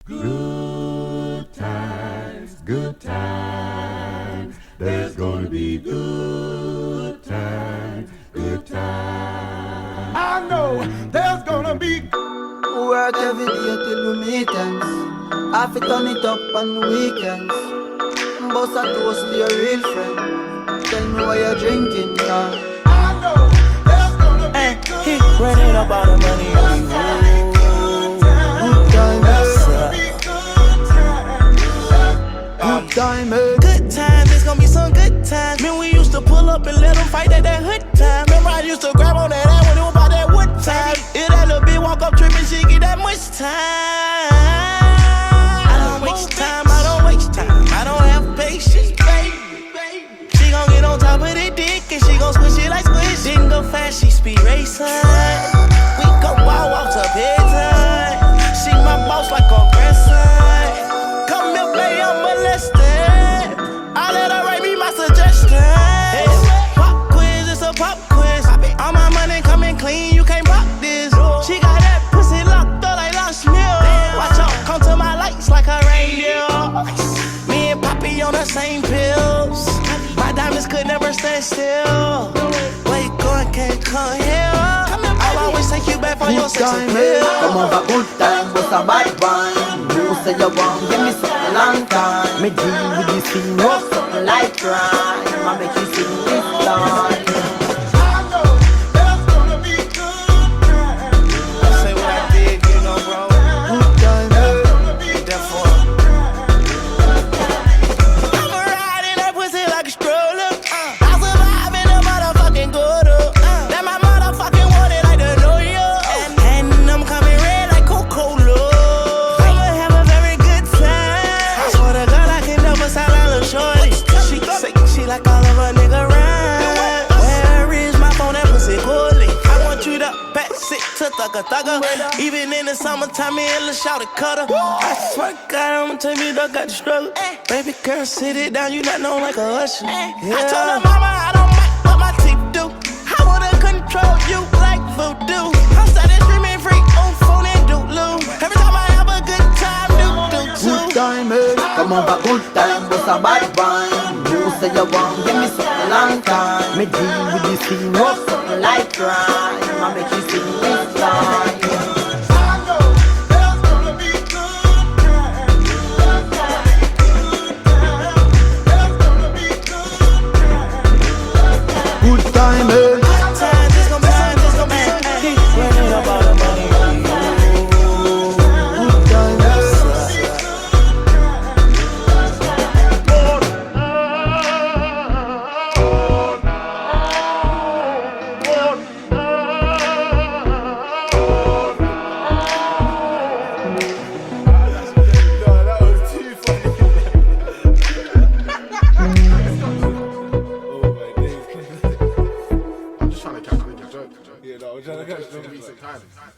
Good times, good times. There's gonna be good times, good times. I know there's gonna be. Work every day till we meet ends. Have to turn it up on the weekends. Bust a toast to your real friend. Tell me why you're drinking, yeah. I know there's gonna be good He running up all the money on me. Good time, Good time, Good times, it's gonna be some good times. Man, we used to pull up and let them fight at that hood time. Remember I used to grab on that ass when it was about that wood time. If that little bitch walk up tripping, she get that much time. I don't waste time, I don't waste time. I don't have patience, baby. She gon' get on top of the dick and she gon' squish it like squish. Didn't go fast, she speed racing. We go wild walks up head time. She my boss like a grandson. Come here, play, I'm molested. I let her write me my suggestions. Pop quiz, it's a pop quiz. All my money coming clean, you can't block this. She got that pussy locked up like Lost Mill. Watch out, come to my lights like a reindeer. Me and Poppy on the same pills. My diamonds could never stand still. Where you going, can't come here. I'll always take you back for your sex appeal. Come over, good time, what's a bad one? You say you want, give me something long time. Me deal with this thing, rough something like crime. I make you sing this line. I know there's gonna be good times. Say what I did, you know, bro. Good time, Therefore, I'ma ride in that pussy like a stroller. I survive in a motherfucking gutter. That my motherfucking water like the New York. And I'm coming red like Coca-Cola. I'ma have a very good time. I swear to God, I can never silence shorty. She say she like all of a nigga rhyme. Where is my phone? That pussy coolly. I want you to pass it to thugger. Even in the summertime, me and Lil' Shawty cutter. I swear to God, I'ma tell you, dog got the struggle. Baby girl, sit it down, you not known like a usher. I told her mama I don't mind what my teeth do. I wanna control you like voodoo. I'm started streaming free on phone and doodloo. Every time I have a good time, do good time, come over, good time, what's a bad one? You say you want, give me something long time. Me deal with this thing, rough something like crime. I make you sing this line. I know there's gonna be good times. There's gonna be good times. Good time, Good times, it's gonna be some, it's gonna be some. Keep running up all the money on you. good time, I'm just trying to catch a joke. Yeah, no, I'm trying to catch a joke.